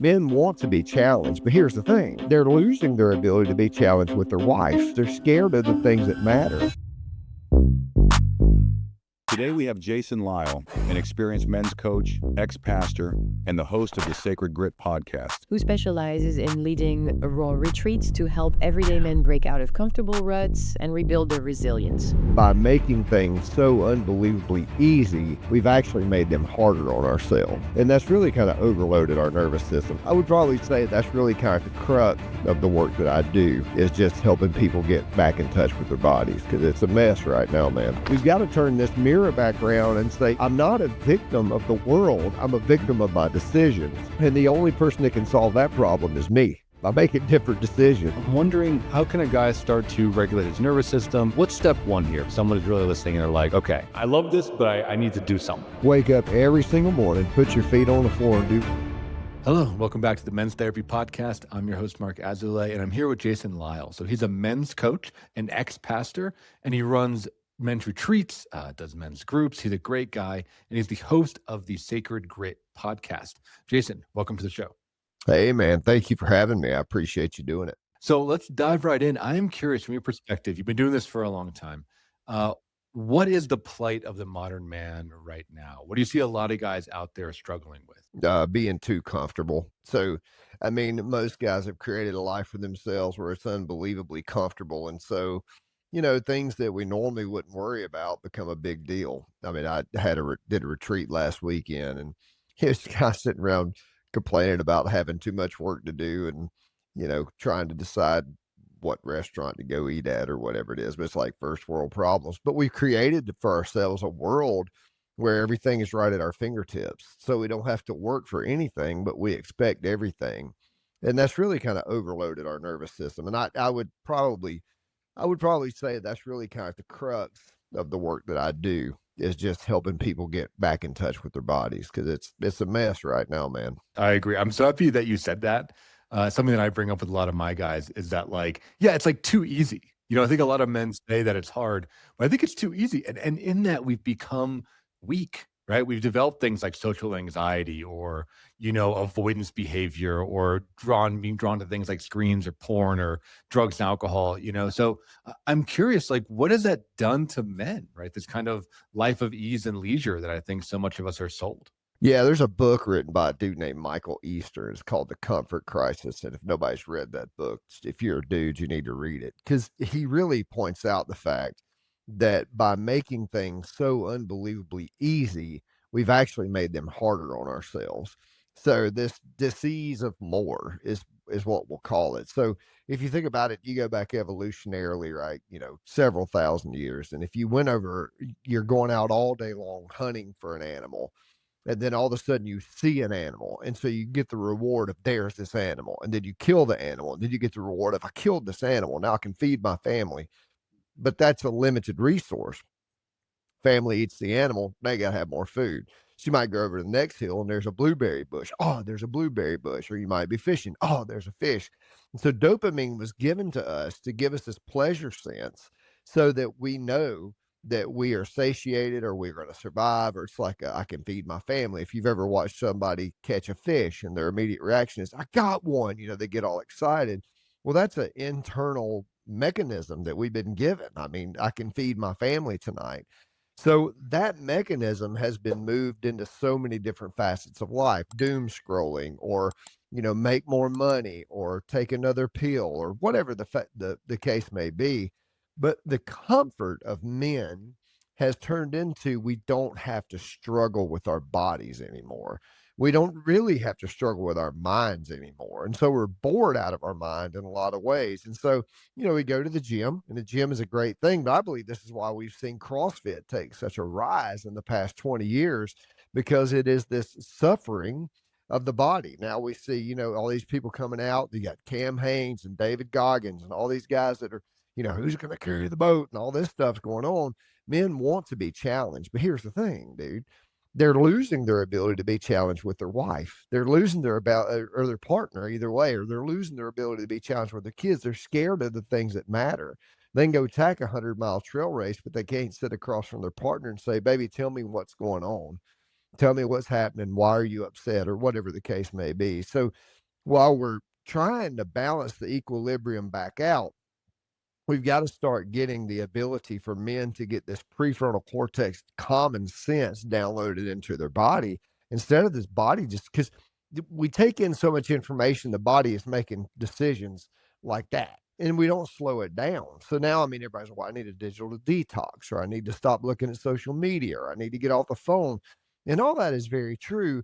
Men want to be challenged, but here's the thing. They're losing their ability to be challenged with their wife. They're scared of the things that matter. Today we have Jason Lyle, an experienced men's coach, ex-pastor, and the host of the Sacred Grit podcast, who specializes in leading raw retreats to help everyday men break out of comfortable ruts and rebuild their resilience. By making things so unbelievably easy, we've actually made them harder on ourselves. And that's really kind of overloaded our nervous system. I would probably say that's really kind of the crux of the work that I do, is just helping people get back in touch with their bodies, because it's a mess right now, man. We've got to turn this mirror back around and say, I'm not a victim of the world, I'm a victim of my decisions. And the only person that can solve that problem is me, by making different decisions. I'm wondering, how can a guy start to regulate his nervous system? What's step one here? If someone is really listening and they're like, okay, I love this, but I need to do something. Wake up every single morning, put your feet on the floor and do. Hello, welcome back to the Men's Therapy Podcast. I'm your host, Marc Azoulay, and I'm here with Jason Lyle. So he's a men's coach, an ex-pastor, and he runs men's retreats, does men's groups. He's a great guy, and he's the host of the Sacred Grit podcast. Jason, welcome to the show. Hey, man, thank you for having me. I appreciate you doing it. So let's dive right in. I am curious from your perspective. You've been doing this for a long time. What is the plight of the modern man right now? What do you see a lot of guys out there struggling with? Being too comfortable. So, I mean, most guys have created a life for themselves where it's unbelievably comfortable. And so, you know, things that we normally wouldn't worry about become a big deal. I mean, I did a retreat last weekend, and here's a guy sitting around complaining about having too much work to do and, you know, trying to decide what restaurant to go eat at or whatever it is. But it's like first world problems. But we've created for ourselves a world where everything is right at our fingertips. So we don't have to work for anything, but we expect everything. And that's really kind of overloaded our nervous system. And I would probably say that's really kind of the crux of the work that I do, is just helping people get back in touch with their bodies, because it's a mess right now, man. I agree. I'm so happy that you said that. Something that I bring up with a lot of my guys is that, like, yeah, it's like too easy. You know, I think a lot of men say that it's hard, but I think it's too easy. And in that, we've become weak, right? We've developed things like social anxiety, or, you know, avoidance behavior, or being drawn to things like screens or porn or drugs and alcohol, you know? So I'm curious, like, what has that done to men, right? This kind of life of ease and leisure that I think so much of us are sold. Yeah, there's a book written by a dude named Michael Easter. It's called The Comfort Crisis. And if nobody's read that book, if you're a dude, you need to read it, because he really points out the fact that by making things so unbelievably easy, we've actually made them harder on ourselves. So this disease of more is what we'll call it. So if you think about it, you go back evolutionarily, right? You know, several thousand years. And if you went over, you're going out all day long hunting for an animal. And then all of a sudden you see an animal. And so you get the reward of, there's this animal. And then you kill the animal. And then you get the reward of, I killed this animal. Now I can feed my family. But that's a limited resource. Family eats the animal, they got to have more food. So you might go over to the next hill and there's a blueberry bush. Oh, there's a blueberry bush. Or you might be fishing. Oh, there's a fish. And so dopamine was given to us to give us this pleasure sense, so that we know that we are satiated, or we're going to survive, or it's like I can feed my family. If you've ever watched somebody catch a fish and their immediate reaction is, I got one, you know, they get all excited. Well, that's an internal mechanism that we've been given. I mean, I can feed my family tonight. So that mechanism has been moved into so many different facets of life: doom scrolling, or, you know, make more money, or take another pill, or whatever the case may be. But the comfort of men has turned into, we don't have to struggle with our bodies anymore. We don't really have to struggle with our minds anymore. And so we're bored out of our mind in a lot of ways. And so, you know, we go to the gym, and the gym is a great thing, but I believe this is why we've seen CrossFit take such a rise in the past 20 years, because it is this suffering of the body. Now we see, you know, all these people coming out. You got Cam Haines and David Goggins and all these guys that are, you know, who's going to carry the boat and all this stuff's going on. Men want to be challenged, but here's the thing, dude. They're losing their ability to be challenged with their wife. They're losing their or their partner, either way, or they're losing their ability to be challenged with their kids. They're scared of the things that matter. They can go tack a 100-mile trail race, but they can't sit across from their partner and say, baby, tell me what's going on. Tell me what's happening. Why are you upset, or whatever the case may be. So while we're trying to balance the equilibrium back out, we've got to start getting the ability for men to get this prefrontal cortex common sense downloaded into their body, instead of this body, just because we take in so much information, the body is making decisions like that. And we don't slow it down. So now, I mean, everybody's, well, I need a digital detox, or I need to stop looking at social media, or I need to get off the phone. And all that is very true.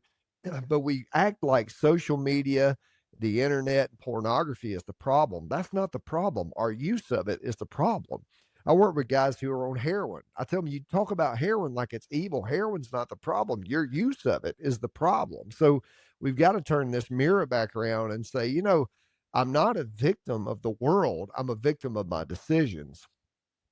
But we act like social media, the internet, and pornography is the problem. That's not the problem. Our use of it is the problem. I work with guys who are on heroin. I tell them, you talk about heroin like it's evil. Heroin's not the problem. Your use of it is the problem. So we've got to turn this mirror back around and say, I'm not a victim of the world. I'm a victim of my decisions.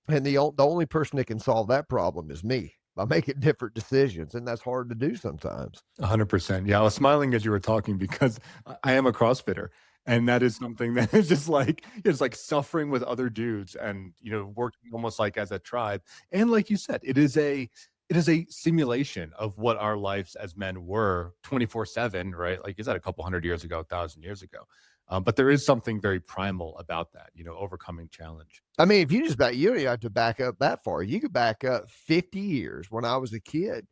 And the only person that can solve that problem is me, by making different decisions. And that's hard to do sometimes. 100%. Yeah, I was smiling as you were talking because I am a CrossFitter. And that is something that is just like, it's like suffering with other dudes and, working almost like as a tribe. And like you said, it is a simulation of what our lives as men were 24/7, right? Like you said, a couple hundred years ago, 1,000 years ago. But there is something very primal about that, overcoming challenge. I mean, if you you don't even have to back up that far. You could back up 50 years when I was a kid.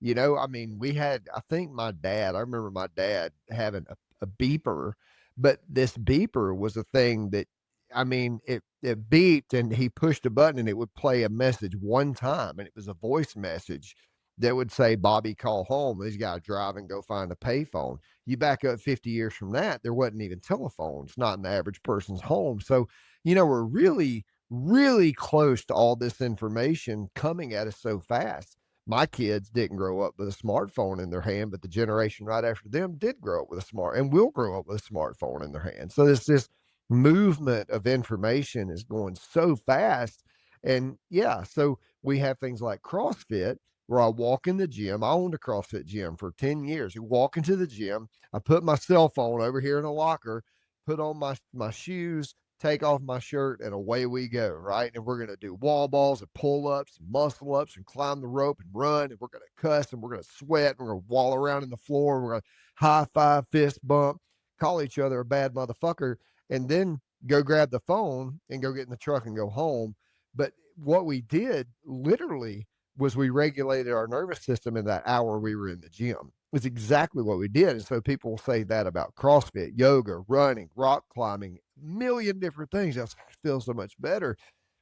I mean, I think I remember my dad having a beeper, but this beeper was a thing that, I mean, it beeped and he pushed a button and it would play a message one time. And it was a voice message that would say, Bobby, call home. He's got to drive and go find a payphone. You back up 50 years from that, there wasn't even telephones, not in the average person's home. So, we're really, really close to all this information coming at us so fast. My kids didn't grow up with a smartphone in their hand, but the generation right after them did grow up with and will grow up with a smartphone in their hand. So this movement of information is going so fast. And yeah, so we have things like CrossFit, where I walk in the gym. I owned a CrossFit gym for 10 years. You walk into the gym, I put my cell phone over here in a locker, put on my shoes, take off my shirt, and away we go, right? And we're going to do wall balls and pull ups and muscle ups and climb the rope and run. And we're going to cuss and we're going to sweat. And we're going to wall around in the floor. We're going to high five, fist bump, call each other a bad motherfucker, and then go grab the phone and go get in the truck and go home. But what we did literally was we regulated our nervous system in that hour we were in the gym. It's exactly what we did. And so people will say that about CrossFit, yoga, running, rock climbing, a million different things. I feel so much better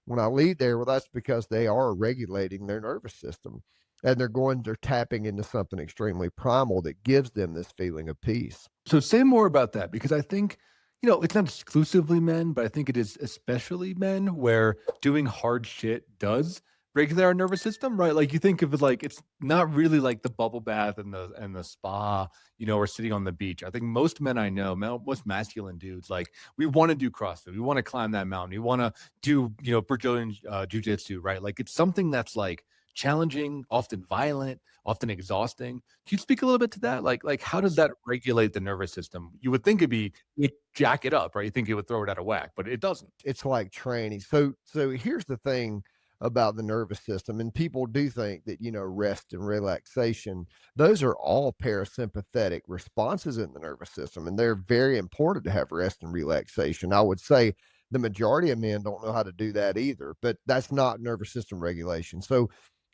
when I leave there. Well, that's because they are regulating their nervous system, and they're tapping into something extremely primal that gives them this feeling of peace. So say more about that, because I think, it's not exclusively men, but I think it is especially men where doing hard shit does regulate our nervous system, right? Like you think of it like it's not really like the bubble bath and the spa, or sitting on the beach. I think most men I know, most masculine dudes, like we want to do CrossFit, we want to climb that mountain, we want to do, Brazilian jiu-jitsu, right? Like it's something that's like challenging, often violent, often exhausting. Can you speak a little bit to that? Like how does that regulate the nervous system? You would think it'd jack it up, right? You think it would throw it out of whack, but it doesn't. It's like training. So here's the thing about the nervous system, and people do think that rest and relaxation, those are all parasympathetic responses in the nervous system, and they're very important to have rest and relaxation. I would say the majority of men don't know how to do that either, but that's not nervous system regulation. So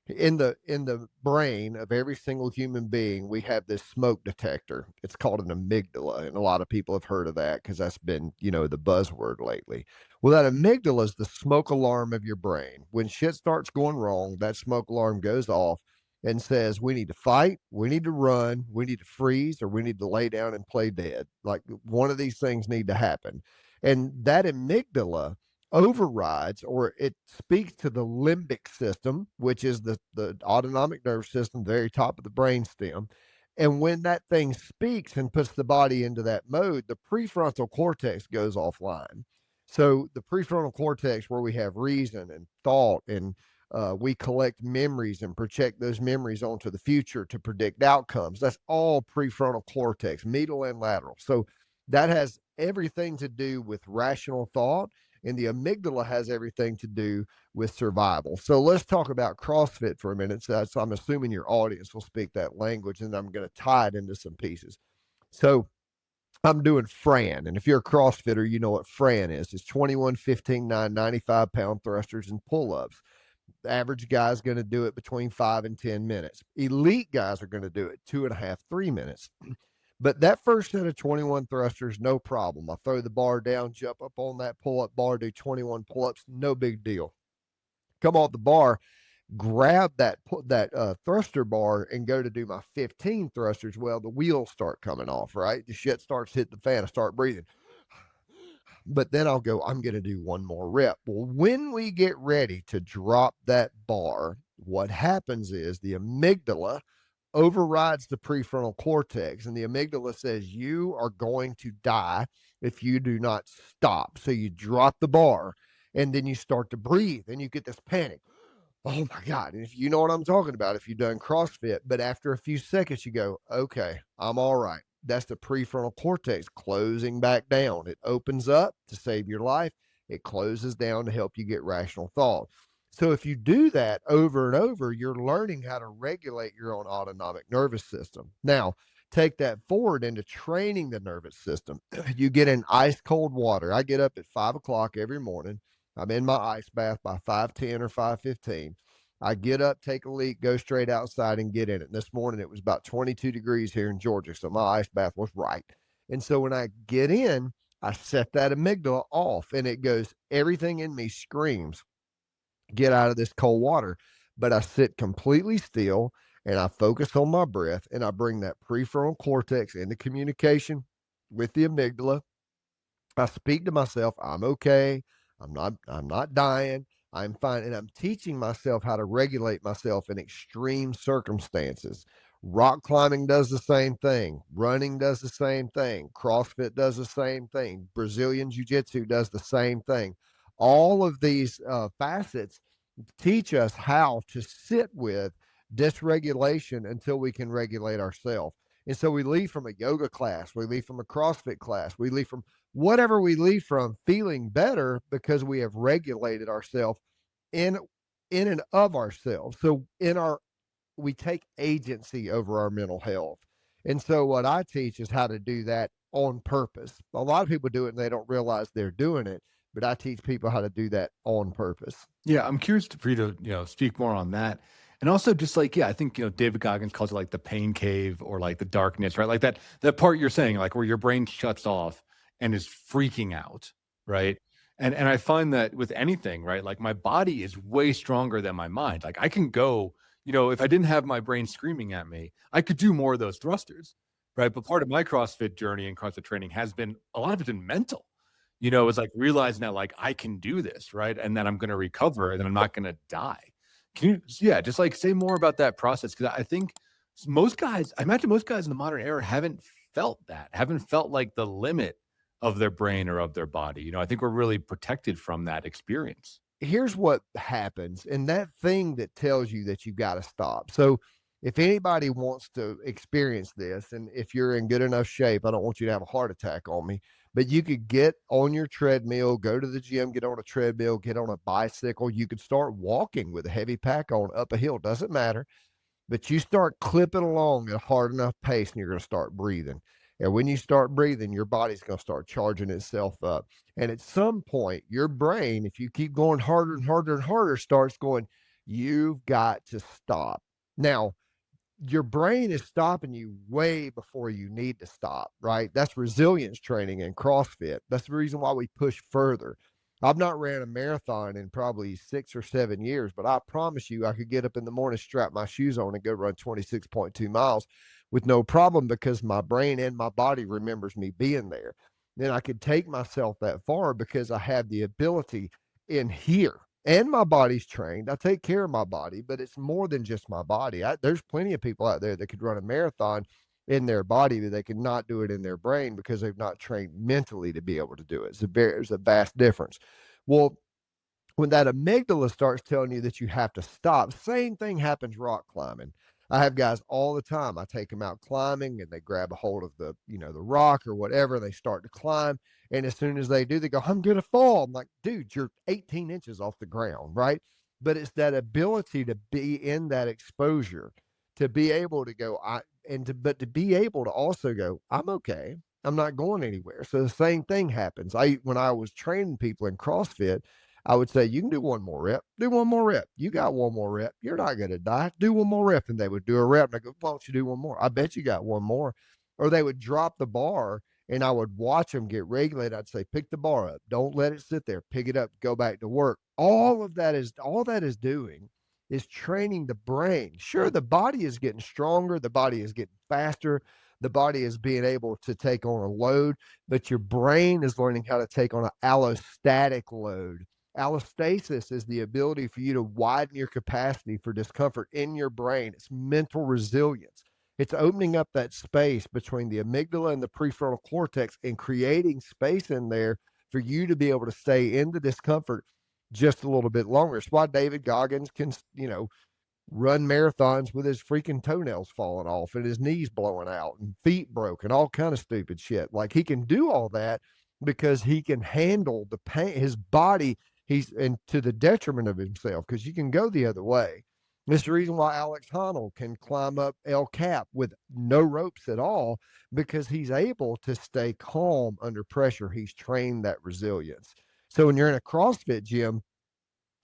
in the brain of every single human being, we have this smoke detector. It's called an amygdala, and a lot of people have heard of that because that's been, the buzzword lately. Well, that amygdala is the smoke alarm of your brain. When shit starts going wrong, that smoke alarm goes off and says, we need to fight, we need to run, we need to freeze, or we need to lay down and play dead. Like one of these things need to happen. And that amygdala overrides, or it speaks to the limbic system, which is the autonomic nervous system, very top of the brain stem. And when that thing speaks and puts the body into that mode, the prefrontal cortex goes offline. So the prefrontal cortex, where we have reason and thought, and we collect memories and project those memories onto the future to predict outcomes. That's all prefrontal cortex, medial and lateral. So that has everything to do with rational thought And the amygdala has everything to do with survival. So let's talk about CrossFit for a minute. So I'm assuming your audience will speak that language, and I'm going to tie it into some pieces. So I'm doing Fran. And if you're a CrossFitter, you know what Fran is. It's 21, 15, 9, 95-pound thrusters and pull-ups. The average guy's going to do it between 5 and 10 minutes. Elite guys are going to do it 2.5, 3 minutes. But that first set of 21 thrusters, no problem. I throw the bar down, jump up on that pull-up bar, do 21 pull-ups, no big deal. Come off the bar, grab that thruster bar and go to do my 15 thrusters. Well, the wheels start coming off, right? The shit starts hitting the fan. I start breathing. But then I'll go, I'm going to do one more rep. Well, when we get ready to drop that bar, what happens is the amygdala overrides the prefrontal cortex, and the amygdala says you are going to die if you do not stop. So you drop the bar and then you start to breathe and you get this panic. Oh my God. And if you know what I'm talking about, if you've done CrossFit, but after a few seconds, you go, okay, I'm all right. That's the prefrontal cortex closing back down. It opens up to save your life. It closes down to help you get rational thought. So if you do that over and over, you're learning how to regulate your own autonomic nervous system. Now, take that forward into training the nervous system. You get in ice cold water. I get up at 5 o'clock every morning. I'm in my ice bath by 5:10 or 5:15. I get up, take a leak, go straight outside and get in it. And this morning it was about 22 degrees here in Georgia, so my ice bath was right. And so when I get in, I set that amygdala off, and it goes, everything in me screams, get out of this cold water. But I sit completely still and I focus on my breath, and I bring that prefrontal cortex into communication with the amygdala. I speak to myself, I'm okay. I'm not dying. I'm fine. And I'm teaching myself how to regulate myself in extreme circumstances. Rock climbing does the same thing. Running does the same thing. CrossFit does the same thing. Brazilian Jiu-Jitsu does the same thing. All of these facets teach us how to sit with dysregulation until we can regulate ourselves. And so we leave from a yoga class, we leave from a CrossFit class, we leave from whatever we leave from feeling better because we have regulated ourselves in and of ourselves. So we take agency over our mental health. And so what I teach is how to do that on purpose. A lot of people do it and they don't realize they're doing it, but I teach people how to do that on purpose. Yeah, I'm curious for you to, speak more on that. And also just like, I think, David Goggins calls it like the pain cave or like the darkness, right? Like that part you're saying, like where your brain shuts off and is freaking out, right? And I find that with anything, right? Like my body is way stronger than my mind. Like I can go, if I didn't have my brain screaming at me, I could do more of those thrusters, right? But part of my CrossFit journey and CrossFit training has been, a lot of it's been mental. It's like realizing that like I can do this, right? And then I'm going to recover and then I'm not going to die. Can you, just like say more about that process? Because I think I imagine most guys in the modern era haven't felt like the limit of their brain or of their body. I think we're really protected from that experience. Here's what happens, and that thing that tells you that you've got to stop. So if anybody wants to experience this, and if you're in good enough shape, I don't want you to have a heart attack on me, but you could get on your treadmill, go to the gym, get on a treadmill, get on a bicycle. You could start walking with a heavy pack on up a hill, doesn't matter. But you start clipping along at a hard enough pace and you're going to start breathing. And when you start breathing, your body's going to start charging itself up. And at some point, your brain, if you keep going harder and harder and harder, starts going, you've got to stop. Now, your brain is stopping you way before you need to stop, right? That's resilience training in CrossFit. That's the reason why we push further. I've not ran a marathon in probably 6 or 7 years, but I promise you I could get up in the morning, strap my shoes on and go run 26.2 miles with no problem because my brain and my body remembers me being there. Then I could take myself that far because I have the ability in here. And my body's trained. I take care of my body, but it's more than just my body. There's plenty of people out there that could run a marathon in their body, but they could not do it in their brain because they've not trained mentally to be able to do it. There's a vast difference. Well, when that amygdala starts telling you that you have to stop, same thing happens rock climbing. I have guys all the time. I take them out climbing and they grab a hold of the, the rock or whatever. They start to climb. And as soon as they do, they go, I'm going to fall. I'm like, dude, you're 18 inches off the ground, right? But it's that ability to be in that exposure, to be able to go, but to be able to also go, I'm okay. I'm not going anywhere. So the same thing happens. When I was training people in CrossFit, I would say, you can do one more rep, do one more rep. You got one more rep. You're not going to die. Do one more rep. And they would do a rep. And I go, why don't you do one more? I bet you got one more. Or they would drop the bar and I would watch them get regulated. I'd say, pick the bar up. Don't let it sit there. Pick it up, go back to work. All that is doing is training the brain. Sure, the body is getting stronger. The body is getting faster. The body is being able to take on a load, but your brain is learning how to take on an allostatic load. Allostasis is the ability for you to widen your capacity for discomfort in your brain. It's mental resilience. It's opening up that space between the amygdala and the prefrontal cortex and creating space in there for you to be able to stay in the discomfort just a little bit longer. It's why David Goggins can, run marathons with his freaking toenails falling off and his knees blowing out and feet broken, all kind of stupid shit. Like, he can do all that because he can handle the pain. His body, and to the detriment of himself, because you can go the other way. This is the reason why Alex Honnold can climb up El Cap with no ropes at all, because he's able to stay calm under pressure. He's trained that resilience. So when you're in a CrossFit gym,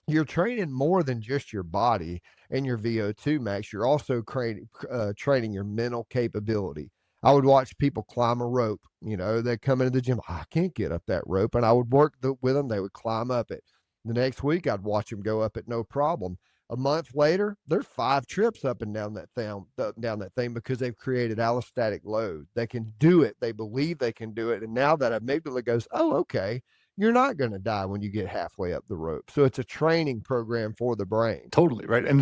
you're training more than just your body and your VO2 max. You're also training your mental capability. I would watch people climb a rope. They come into the gym, I can't get up that rope. And I would work with them. They would climb up it. The next week, I'd watch them go up it, no problem. A month later, they're 5 trips up and down that thing because they've created allostatic load. They can do it. They believe they can do it. And now that amygdala goes, oh, okay, you're not going to die when you get halfway up the rope. So it's a training program for the brain. Totally, right? And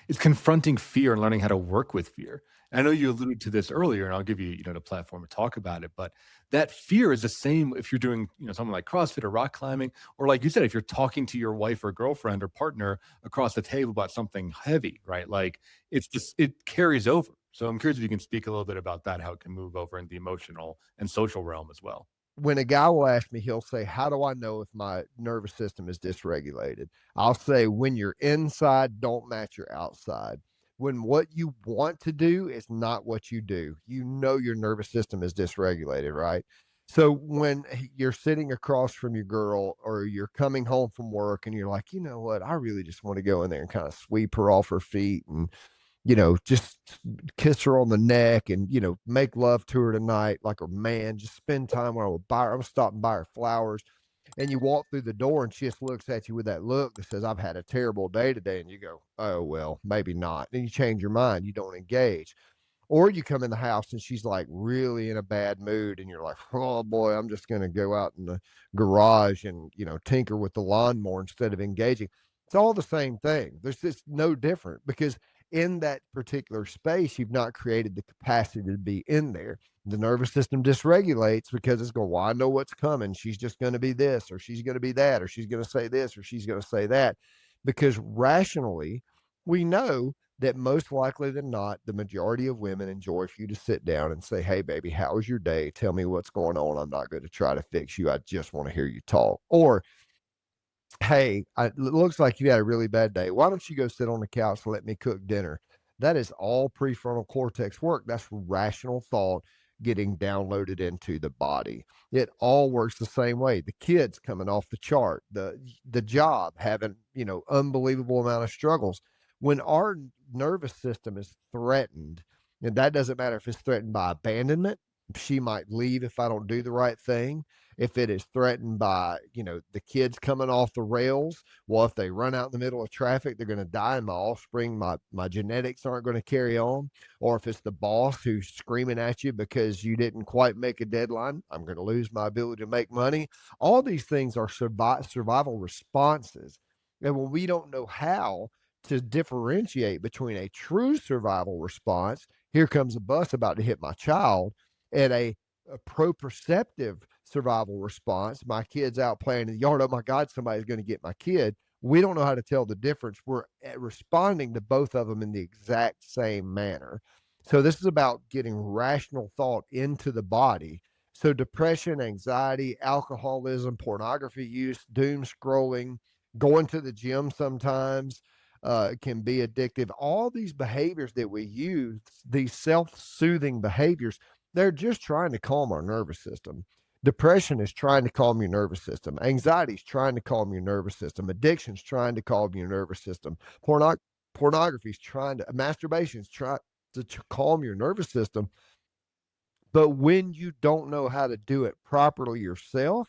it's confronting fear and learning how to work with fear. And I know you alluded to this earlier, and I'll give you, the platform to talk about it. But that fear is the same if you're doing, something like CrossFit or rock climbing, or like you said, if you're talking to your wife or girlfriend or partner across the table about something heavy, right? Like, it carries over. So I'm curious if you can speak a little bit about that, how it can move over in the emotional and social realm as well. When a guy will ask me, he'll say, how do I know if my nervous system is dysregulated? I'll say, when you're inside, don't match your outside. When what you want to do is not what you do, your nervous system is dysregulated, right? So when you're sitting across from your girl or you're coming home from work and you're like, you know what, I really just want to go in there and kind of sweep her off her feet and just kiss her on the neck and, make love to her tonight like a man, just spend time where I'm stopping by her flowers. And you walk through the door and she just looks at you with that look that says, I've had a terrible day today. And you go, oh, well, maybe not. And you change your mind. You don't engage. Or you come in the house and she's like really in a bad mood and you're like, oh boy, I'm just going to go out in the garage and, tinker with the lawnmower instead of engaging. It's all the same thing. There's just no different because in that particular space, you've not created the capacity to be in there. The nervous system dysregulates because it's going, well, I know what's coming. She's just going to be this, or she's going to be that, or she's going to say this, or she's going to say that. Because rationally, we know that most likely than not, the majority of women enjoy for you to sit down and say, hey, baby, how was your day? Tell me what's going on. I'm not going to try to fix you. I just want to hear you talk. Or, hey, it looks like you had a really bad day. Why don't you go sit on the couch and let me cook dinner? That is all prefrontal cortex work. That's rational thought getting downloaded into the body. It all works the same way. The kids coming off the chart, the job having, unbelievable amount of struggles. When our nervous system is threatened, and that doesn't matter if it's threatened by abandonment, she might leave if I don't do the right thing. If it is threatened by, the kids coming off the rails, well, if they run out in the middle of traffic, they're going to die and my offspring, my genetics aren't going to carry on. Or if it's the boss who's screaming at you because you didn't quite make a deadline, I'm going to lose my ability to make money. All these things are survival responses. And when we don't know how to differentiate between a true survival response, here comes a bus about to hit my child, and a proprioceptive survival response, my kid's out playing in the yard, oh my God, somebody's going to get my kid. We don't know how to tell the difference. We're responding to both of them in the exact same manner. So this is about getting rational thought into the body. So depression, anxiety, alcoholism, pornography use, doom scrolling, going to the gym sometimes can be addictive. All these behaviors that we use, these self-soothing behaviors, they're just trying to calm our nervous system. Depression is trying to calm your nervous system. Anxiety is trying to calm your nervous system. Addiction is trying to calm your nervous system. Pornography is trying to, masturbation is trying to calm your nervous system. But when you don't know how to do it properly yourself,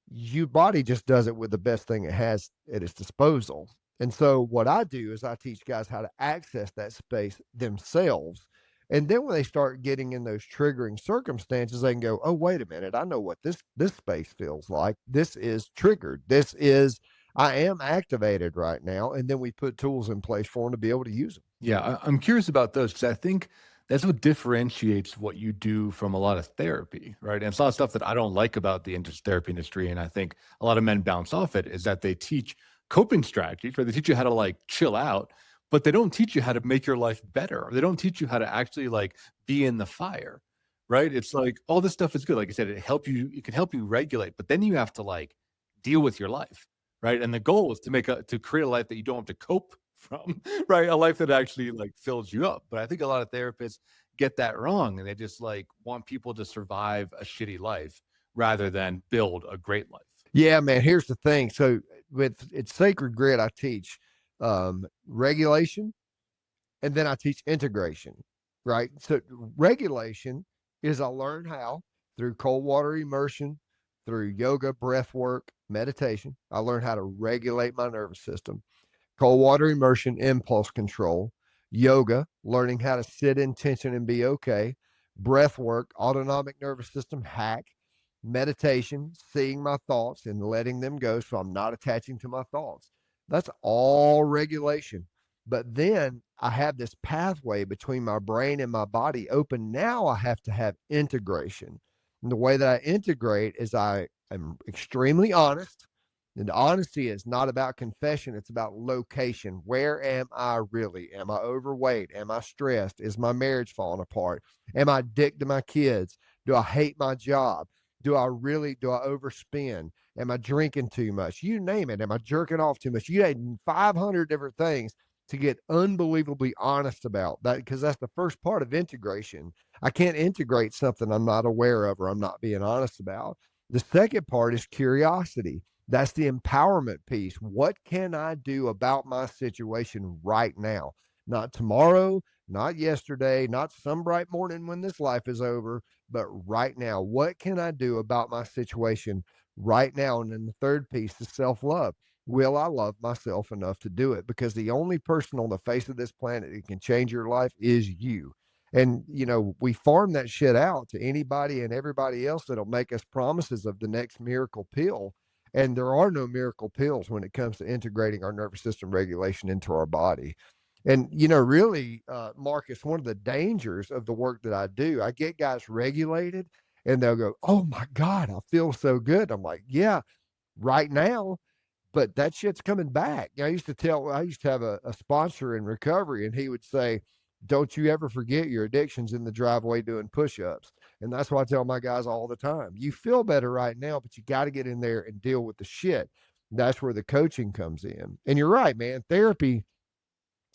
your body just does it with the best thing it has at its disposal. And so what I do is I teach guys how to access that space themselves. And then when they start getting in those triggering circumstances, they can go, oh, wait a minute, I know what this space feels like. This is triggered. This is, I am activated right now. And then we put tools in place for them to be able to use them. Yeah, I'm curious about those because I think that's what differentiates what you do from a lot of therapy, right? And it's a lot of stuff that I don't like about the therapy industry, and I think a lot of men bounce off it, is that they teach coping strategies, right? They teach you how to like chill out, but they don't teach you how to make your life better. Or they don't teach you how to actually like be in the fire, right? It's like all this stuff is good. Like I said, it can help you regulate, but then you have to like deal with your life, right? And the goal is to create a life that you don't have to cope from, right? A life that actually like fills you up. But I think a lot of therapists get that wrong, and they just like want people to survive a shitty life rather than build a great life. Yeah, man. Here's the thing. So with it's Sacred Grit, I teach regulation, and then I teach integration, right? So regulation is I learn how through cold water immersion, through yoga, breath work, meditation. I learn how to regulate my nervous system. Cold water immersion, impulse control. Yoga, learning how to sit in tension and be okay. Breath work, autonomic nervous system hack. Meditation, seeing my thoughts and letting them go so I'm not attaching to my thoughts. That's all regulation. But then I have this pathway between my brain and my body open. Now I have to have integration. And the way that I integrate is I am extremely honest. And honesty is not about confession, it's about location. Where am I really? Am I overweight? Am I stressed? Is my marriage falling apart? Am I a dick to my kids? Do I hate my job? Do I overspend? Am I drinking too much? You name it. Am I jerking off too much? You had 500 different things to get unbelievably honest about that, because that's the first part of integration. I can't integrate something I'm not aware of or I'm not being honest about. The second part is curiosity. That's the empowerment piece. What can I do about my situation right now? Not tomorrow, not yesterday, not some bright morning when this life is over, but right now. What can I do about my situation right now? And then the third piece is self-love. Will I love myself enough to do it? Because the only person on the face of this planet that can change your life is you. And, we farm that shit out to anybody and everybody else that'll make us promises of the next miracle pill. And there are no miracle pills when it comes to integrating our nervous system regulation into our body. And, really, Marcus, one of the dangers of the work that I do, I get guys regulated and they'll go, oh my God, I feel so good. I'm like, yeah, right now, but that shit's coming back. I used to have a sponsor in recovery, and he would say, don't you ever forget your addiction's in the driveway doing push-ups. And that's what I tell my guys all the time. You feel better right now, but you got to get in there and deal with the shit. That's where the coaching comes in. And you're right, man. Therapy,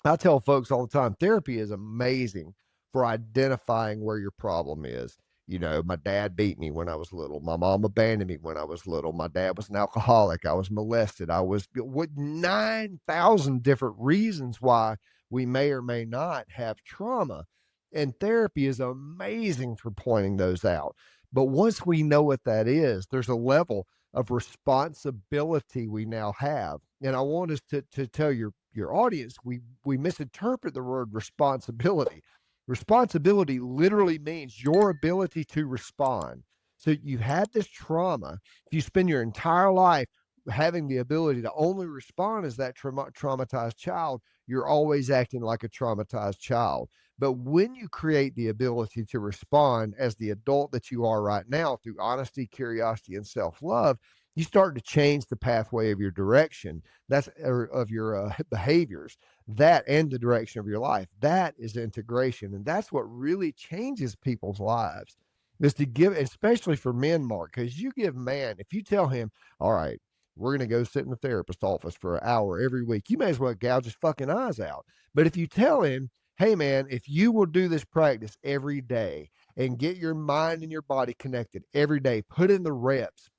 I tell folks all the time, therapy is amazing for identifying where your problem is. My dad beat me when I was little. My mom abandoned me when I was little. My dad was an alcoholic. I was molested. I was what 9,000 different reasons why we may or may not have trauma. And therapy is amazing for pointing those out. But once we know what that is, there's a level of responsibility we now have. And I want us to tell your audience, we misinterpret the word responsibility. Responsibility literally means your ability to respond. So you had this trauma. If you spend your entire life having the ability to only respond as that traumatized child, you're always acting like a traumatized child. But when you create the ability to respond as the adult that you are right now through honesty, curiosity, and self-love, You start to change the pathway of your direction. That's or of your behaviors. That and the direction of your life. That is integration, and that's what really changes people's lives. Is to give, especially for men, Mark, because you give man, if you tell him, all right, we're going to go sit in the therapist office for an hour every week, you may as well gouge his fucking eyes out. But if you tell him, hey man, if you will do this practice every day and get your mind and your body connected every day, put in the reps,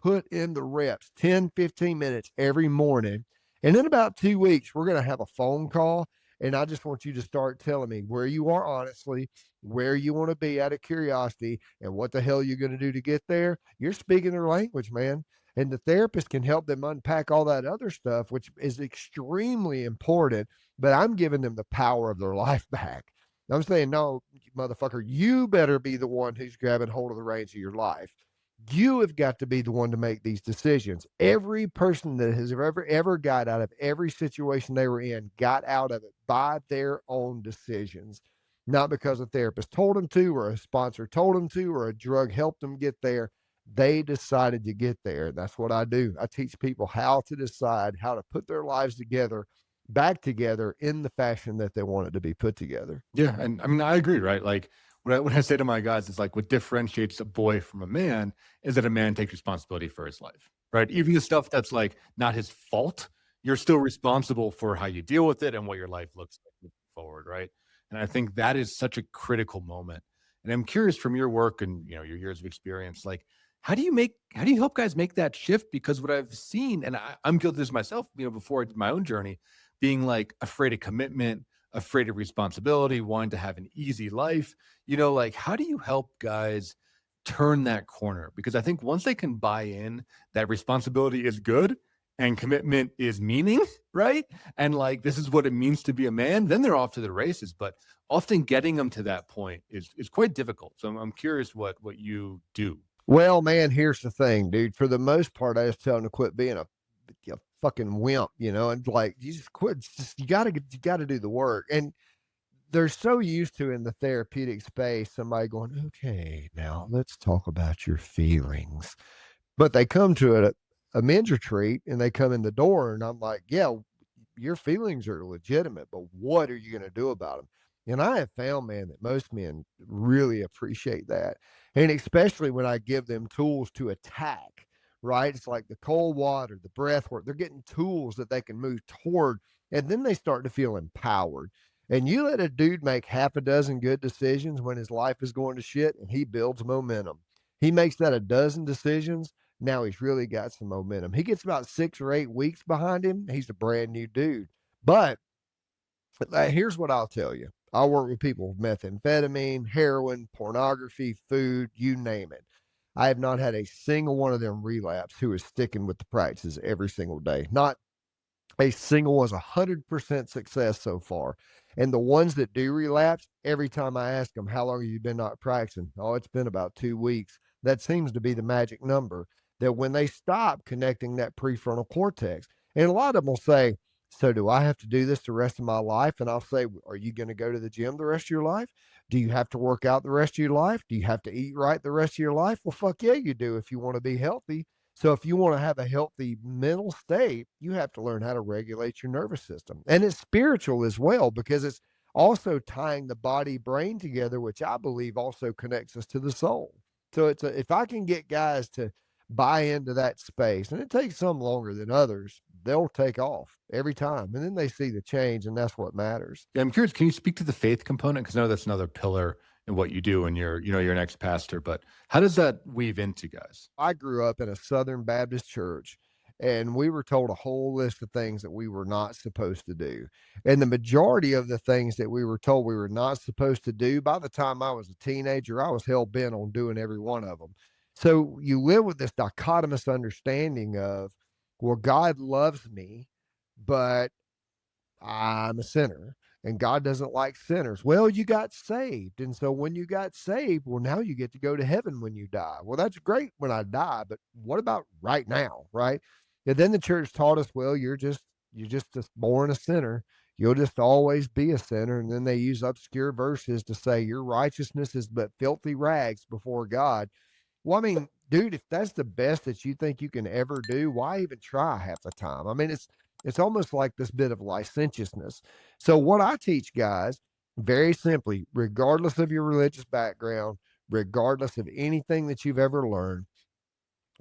10, 15 minutes every morning. And in about 2 weeks, we're going to have a phone call. And I just want you to start telling me where you are honestly, where you want to be out of curiosity, and what the hell you're going to do to get there. You're speaking their language, man. And the therapist can help them unpack all that other stuff, which is extremely important. But I'm giving them the power of their life back. I'm saying, no, motherfucker, you better be the one who's grabbing hold of the reins of your life. You have got to be the one to make these decisions. Every person that has ever got out of every situation they were in got out of it by their own decisions, not because a therapist told them to, or a sponsor told them to, or a drug helped them get there. They decided to get there. That's what I do. I teach people how to decide how to put their lives together, back together in the fashion that they want it to be put together. Yeah, and I mean, I agree, right? Like when I say to my guys, it's like what differentiates a boy from a man is that a man takes responsibility for his life, right? Even the stuff that's like not his fault, you're still responsible for how you deal with it and what your life looks like moving forward, right? And I think that is such a critical moment. And I'm curious from your work and your years of experience, like how do you help guys make that shift? Because what I've seen, and I'm guilty of this myself, before I did my own journey, being like afraid of commitment, afraid of responsibility, wanting to have an easy life, like how do you help guys turn that corner? Because I think once they can buy in that responsibility is good and commitment is meaning, right? And like, this is what it means to be a man, then they're off to the races. But often getting them to that point is quite difficult. So I'm curious what you do. Well, man, here's the thing, dude. For the most part, I just tell them to quit being a fucking wimp, and like you just quit. You gotta do the work. And they're so used to, in the therapeutic space, somebody going, okay, now let's talk about your feelings. But they come to a men's retreat and they come in the door, and I'm like, yeah, your feelings are legitimate, but what are you going to do about them? And I have found, man, that most men really appreciate that. And especially when I give them tools to attack, right? It's like the cold water, the breath work. They're getting tools that they can move toward, and then they start to feel empowered. And you let a dude make half a dozen good decisions when his life is going to shit, and he builds momentum. He makes that a dozen decisions. Now he's really got some momentum. He gets about 6 or 8 weeks behind him. He's a brand new dude. But here's what I'll tell you. I work with people with methamphetamine, heroin, pornography, food, you name it. I have not had a single one of them relapse who is sticking with the practices every single day. Not a single one's 100% success so far. And the ones that do relapse, every time I ask them, how long have you been not practicing? Oh, it's been about 2 weeks. That seems to be the magic number, that when they stop connecting that prefrontal cortex. And a lot of them will say, so do I have to do this the rest of my life? And I'll say, are you going to go to the gym the rest of your life? Do you have to work out the rest of your life? Do you have to eat right the rest of your life? Well, fuck yeah, you do, if you want to be healthy. So if you want to have a healthy mental state, you have to learn how to regulate your nervous system. And it's spiritual as well, because it's also tying the body brain together, which I believe also connects us to the soul. So if I can get guys to buy into that space, and it takes some longer than others, they'll take off every time. And then they see the change, and that's what matters. Yeah, I'm curious, can you speak to the faith component? Because I know that's another pillar in what you do, and you're an ex-pastor, but how does that weave into guys? I grew up in a Southern Baptist church, and we were told a whole list of things that we were not supposed to do. And the majority of the things that we were told we were not supposed to do, by the time I was a teenager, I was hell bent on doing every one of them. So you live with this dichotomous understanding of, well, God loves me, but I'm a sinner, and God doesn't like sinners. Well, you got saved. And so when you got saved, well, now you get to go to heaven when you die. Well, that's great when I die, but what about right now? Right. And then the church taught us, well, you're just born a sinner. You'll just always be a sinner. And then they use obscure verses to say your righteousness is but filthy rags before God. Well, I mean, dude, if that's the best that you think you can ever do, why even try half the time? I mean, it's almost like this bit of licentiousness. So what I teach guys, very simply, regardless of your religious background, regardless of anything that you've ever learned,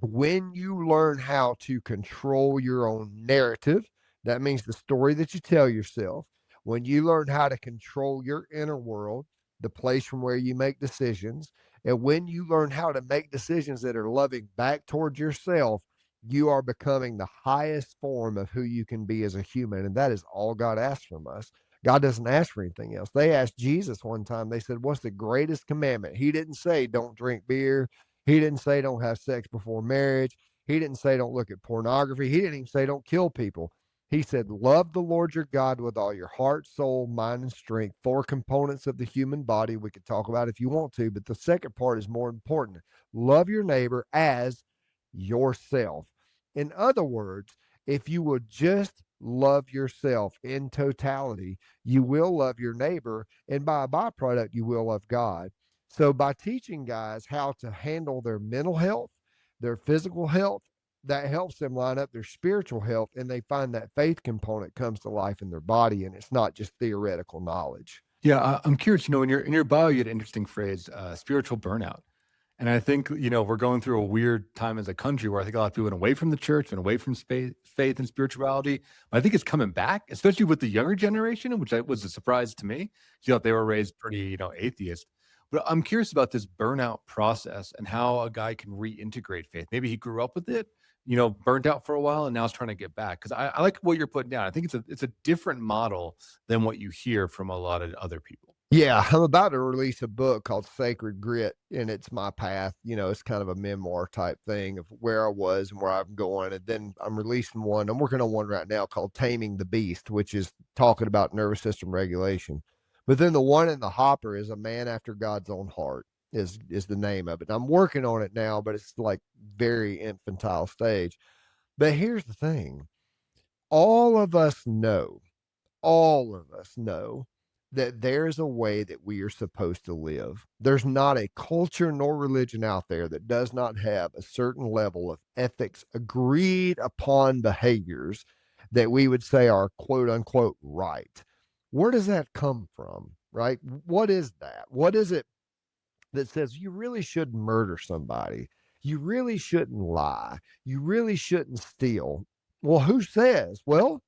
when you learn how to control your own narrative, that means the story that you tell yourself. When you learn how to control your inner world, the place from where you make decisions, and when you learn how to make decisions that are loving back towards yourself, you are becoming the highest form of who you can be as a human. And that is all God asks from us. God doesn't ask for anything else. They asked Jesus one time, they said, "What's the greatest commandment?" He didn't say, "Don't drink beer." He didn't say don't have sex before marriage. He didn't say don't look at pornography. He didn't even say don't kill people. He said, love the Lord your God with all your heart, soul, mind, and strength. Four components of the human body we could talk about if you want to, but the second part is more important. Love your neighbor as yourself. In other words, if you will just love yourself in totality, you will love your neighbor, and by a byproduct, you will love God. So by teaching guys how to handle their mental health, their physical health, that helps them line up their spiritual health, and they find that faith component comes to life in their body, and it's not just theoretical knowledge. Yeah, I'm curious. In your bio, you had an interesting phrase, spiritual burnout. And I think, we're going through a weird time as a country where I think a lot of people went away from the church and away from faith and spirituality. But I think it's coming back, especially with the younger generation, which was a surprise to me. They were raised pretty, atheist. But I'm curious about this burnout process and how a guy can reintegrate faith. Maybe he grew up with it, burnt out for a while, and now is trying to get back. Because I like what you're putting down. I think it's a different model than what you hear from a lot of other people. Yeah, I'm about to release a book called Sacred Grit, and it's my path. It's kind of a memoir type thing of where I was and where I'm going. And then I'm releasing one. I'm working on one right now called Taming the Beast, which is talking about nervous system regulation. But then the one in the hopper is A Man After God's Own Heart is the name of it. I'm working on it now, but it's like very infantile stage. But here's the thing. All of us know all of us know that there's a way that we are supposed to live. There's not a culture nor religion out there that does not have a certain level of ethics, agreed upon behaviors that we would say are quote unquote right. Where does that come from? Right? What is that? What is it that says you really shouldn't murder somebody? You really shouldn't lie. You really shouldn't steal. Well, who says? Well,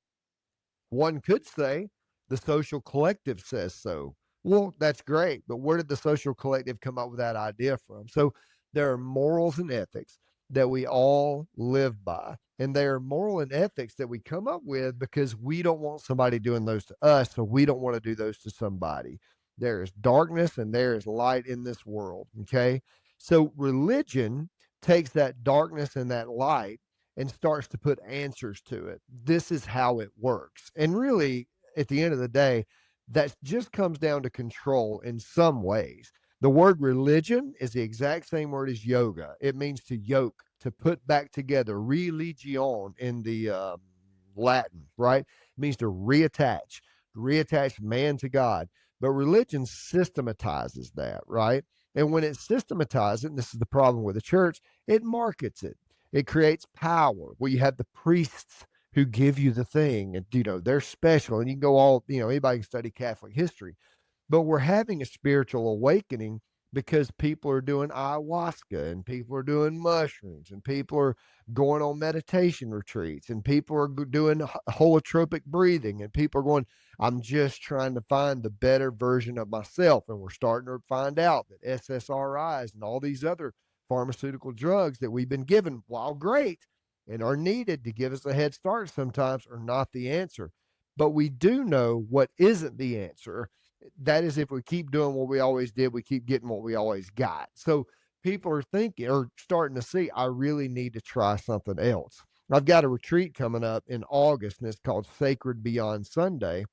one could say the social collective says so. Well, that's great, but where did the social collective come up with that idea from? So there are morals and ethics that we all live by. And they are moral and ethics that we come up with because we don't want somebody doing those to us, so we don't want to do those to somebody. There is darkness and there is light in this world. Okay. So religion takes that darkness and that light and starts to put answers to it. This is how it works. And really, at the end of the day, that just comes down to control in some ways. The word religion is the exact same word as yoga. It means to yoke, to put back together, religion in the Latin, right? It means to reattach man to God. But religion systematizes that, right? And when it systematizes it, and this is the problem with the church, it markets it. It creates power. Well, you have the priests who give you the thing, and they're special. And you can go anybody can study Catholic history, but we're having a spiritual awakening because people are doing ayahuasca and people are doing mushrooms and people are going on meditation retreats and people are doing holotropic breathing and people are going, I'm just trying to find the better version of myself. And we're starting to find out that SSRIs and all these other pharmaceutical drugs that we've been given, while great and are needed to give us a head start sometimes, are not the answer. But we do know what isn't the answer. That is, if we keep doing what we always did, we keep getting what we always got. So people are thinking or starting to see, I really need to try something else. I've got a retreat coming up in August, and it's called Sacred Beyond Sunday.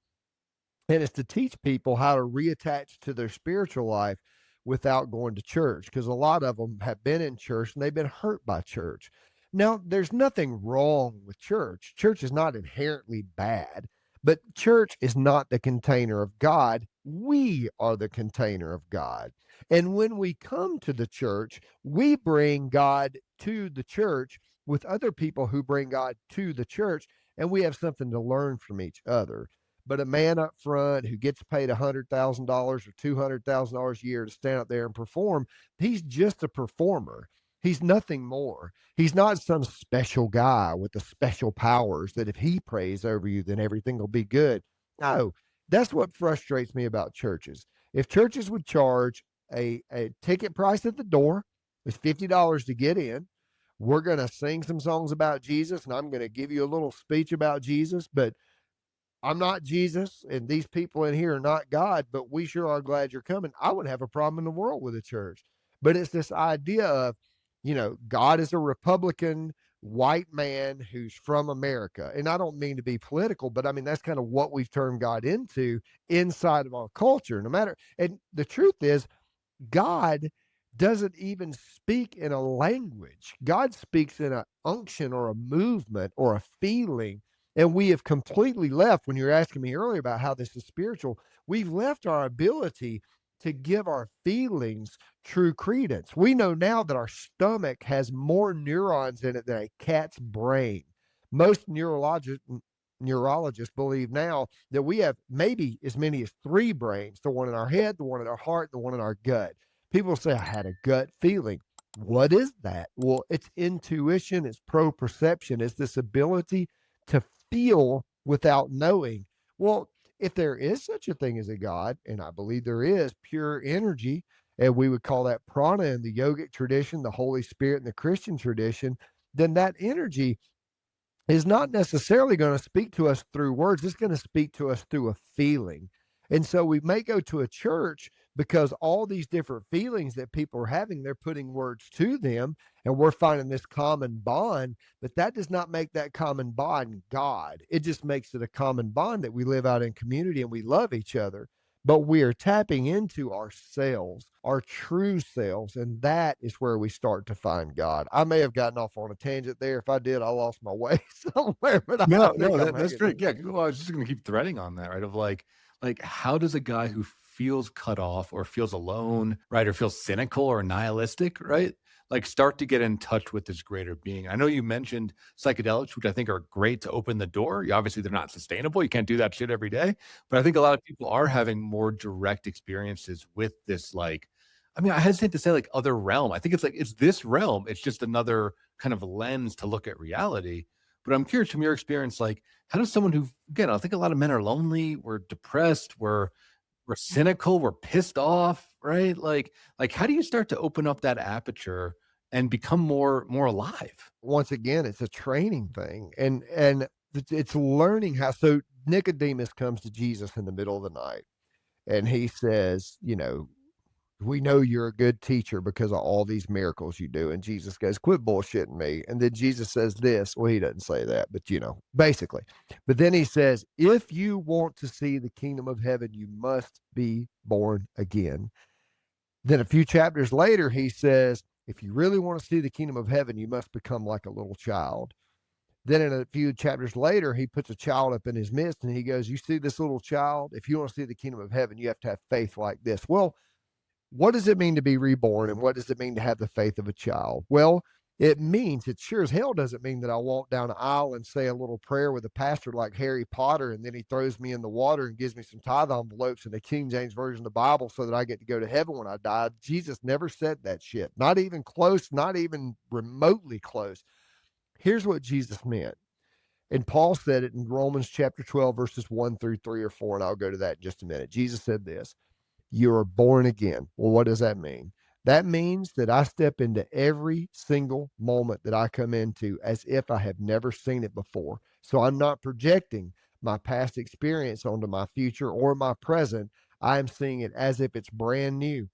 And it's to teach people how to reattach to their spiritual life without going to church, because a lot of them have been in church and they've been hurt by church. Now, there's nothing wrong with church. Church is not inherently bad, but church is not the container of God. We are the container of God. And when we come to the church, we bring God to the church with other people who bring God to the church, and we have something to learn from each other. But a man up front who gets paid $100,000 or $200,000 a year to stand up there and perform, he's just a performer. He's nothing more. He's not some special guy with the special powers that if he prays over you, then everything will be good. No, that's what frustrates me about churches. If churches would charge a ticket price at the door, it's $50 to get in. We're going to sing some songs about Jesus, and I'm going to give you a little speech about Jesus, but I'm not Jesus, and these people in here are not God, but we sure are glad you're coming. I wouldn't have a problem in the world with a church. But it's this idea of, God is a Republican white man who's from America. And I don't mean to be political, but I mean, that's kind of what we've turned God into inside of our culture, no matter. And the truth is, God doesn't even speak in a language. God speaks in an unction or a movement or a feeling. And we have completely left, when you were asking me earlier about how this is spiritual, we've left our ability to give our feelings true credence. We know now that our stomach has more neurons in it than a cat's brain. Most neurologists believe now that we have maybe as many as three brains, the one in our head, the one in our heart, the one in our gut. People say, I had a gut feeling. What is that? Well, it's intuition, it's proprioception, it's this ability to feel without knowing. Well, if there is such a thing as a God, and I believe there is pure energy, and we would call that prana in the yogic tradition, the Holy Spirit in the Christian tradition, then that energy is not necessarily going to speak to us through words. It's going to speak to us through a feeling. And so we may go to a church because all these different feelings that people are having, they're putting words to them, and we're finding this common bond, but that does not make that common bond God. It just makes it a common bond that we live out in community and we love each other. But we are tapping into ourselves, our true selves, and that is where we start to find God. I may have gotten off on a tangent there. If I did, I lost my way somewhere, but I No, think I'm that's hanging great. in. Yeah, well, I was just gonna keep threading on that, right? Of like how does a guy who feels cut off or feels alone, right, or feels cynical or nihilistic, right, like start to get in touch with this greater being? I know you mentioned psychedelics, which I think are great to open the door. Obviously, they're not sustainable. You can't do that shit every day. But I think a lot of people are having more direct experiences with this, like, I mean, I hesitate to say like other realm. I think it's this realm. It's just another kind of lens to look at reality. But I'm curious from your experience, like, how does someone who, again, I think a lot of men are lonely, we're depressed, we're cynical, we're pissed off, right? Like how do you start to open up that aperture and become more alive? Once again, it's a training thing, and it's learning how. So Nicodemus comes to Jesus in the middle of the night, and he says, we know you're a good teacher because of all these miracles you do. And Jesus goes, quit bullshitting me. And then Jesus says this. Well, he doesn't say that, but basically. But then he says, if you want to see the kingdom of heaven, you must be born again. Then a few chapters later, he says, if you really want to see the kingdom of heaven, you must become like a little child. Then in a few chapters later, he puts a child up in his midst and he goes, you see this little child? If you want to see the kingdom of heaven, you have to have faith like this. Well, what does it mean to be reborn, and what does it mean to have the faith of a child? Well, it sure as hell doesn't mean that I walk down the aisle and say a little prayer with a pastor like Harry Potter, and then he throws me in the water and gives me some tithe envelopes in the King James Version of the Bible so that I get to go to heaven when I die. Jesus never said that shit. Not even close, not even remotely close. Here's what Jesus meant. And Paul said it in Romans chapter 12, verses 1 through 3 or 4, and I'll go to that in just a minute. Jesus said this. You are born again. Well, what does that mean? That means that I step into every single moment that I come into as if I have never seen it before. So I'm not projecting my past experience onto my future or my present. I am seeing it as if it's brand new.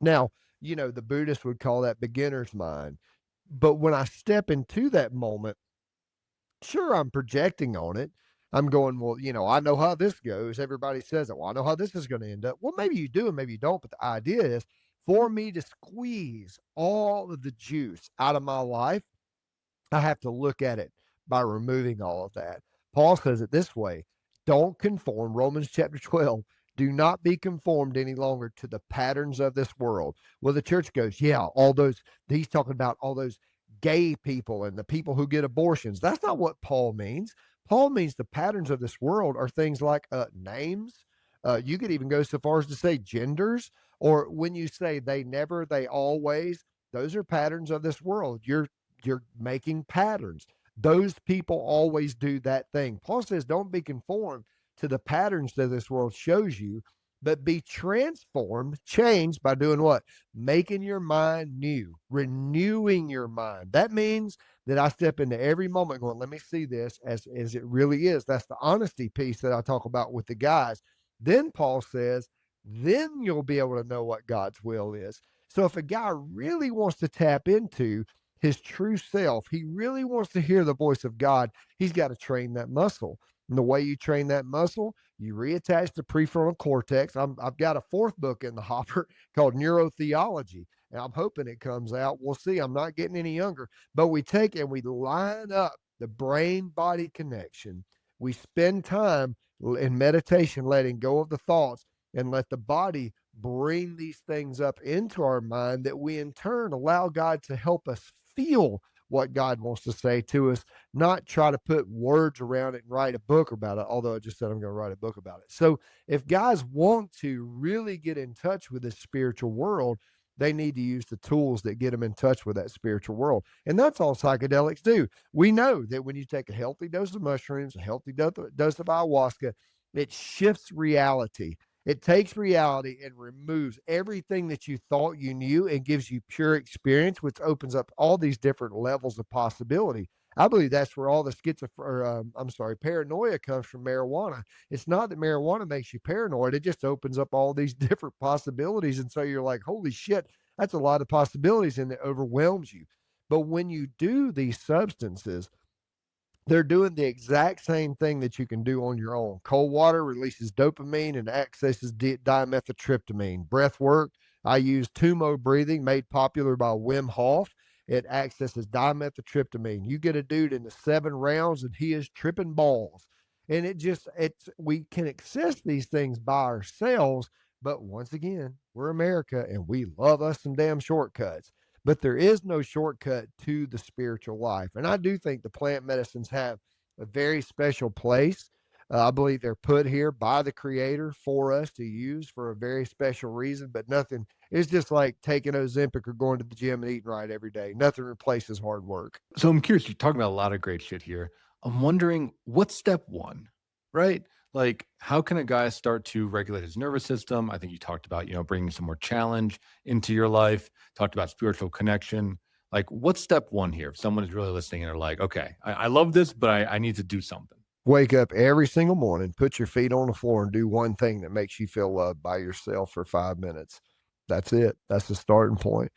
Now, the Buddhists would call that beginner's mind. But when I step into that moment, sure, I'm projecting on it. I'm going, well, I know how this goes. Everybody says it. Well, I know how this is going to end up. Well, maybe you do and maybe you don't. But the idea is for me to squeeze all of the juice out of my life, I have to look at it by removing all of that. Paul says it this way. Don't conform, Romans chapter 12, Do not be conformed any longer to the patterns of this world. Well, the church goes, yeah, all those, he's talking about all those gay people and the people who get abortions. That's not what Paul means. Paul means the patterns of this world are things like names. You could even go so far as to say genders, or when you say they never, they always, those are patterns of this world. You're making patterns. Those people always do that thing. Paul says, don't be conformed to the patterns that this world shows you, but be transformed, changed by doing what? Making your mind new, renewing your mind. That means that I step into every moment going, let me see this as it really is. That's the honesty piece that I talk about with the guys. Then Paul says, then you'll be able to know what God's will is. So if a guy really wants to tap into his true self, he really wants to hear the voice of God, he's got to train that muscle. And the way you train that muscle, you reattach the prefrontal cortex. I've got a fourth book in the hopper called Neurotheology, and I'm hoping it comes out. We'll see. I'm not getting any younger, but we take and we line up the brain-body connection. We spend time in meditation, letting go of the thoughts and let the body bring these things up into our mind that we in turn allow God to help us feel what God wants to say to us, not try to put words around it and write a book about it, although I just said I'm going to write a book about it. So if guys want to really get in touch with this spiritual world, they need to use the tools that get them in touch with that spiritual world. And that's all psychedelics do. We know that when you take a healthy dose of mushrooms, a healthy dose of ayahuasca, it shifts reality. It takes reality and removes everything that you thought you knew and gives you pure experience, which opens up all these different levels of possibility. I believe that's where all the paranoia comes from marijuana. It's not that marijuana makes you paranoid. It just opens up all these different possibilities. And so you're like, holy shit, that's a lot of possibilities, and it overwhelms you. But when you do these substances, they're doing the exact same thing that you can do on your own. Cold water releases dopamine and accesses dimethyltryptamine. Breath work, I use Tumo breathing, made popular by Wim Hof. It accesses dimethyltryptamine. You get a dude into 7 rounds and he is tripping balls. And we can access these things by ourselves. But once again, we're America and we love us some damn shortcuts. But there is no shortcut to the spiritual life. And I do think the plant medicines have a very special place. I believe they're put here by the creator for us to use for a very special reason, but nothing, it's just like taking Ozempic or going to the gym and eating right every day. Nothing replaces hard work. So I'm curious, you're talking about a lot of great shit here. I'm wondering, what's step one, right? Like, how can a guy start to regulate his nervous system? I think you talked about, bringing some more challenge into your life, talked about spiritual connection. Like, what's step one here? If someone is really listening and they're like, okay, I love this, but I need to do something. Wake up every single morning, put your feet on the floor and do one thing that makes you feel loved by yourself for 5 minutes. That's it. That's the starting point.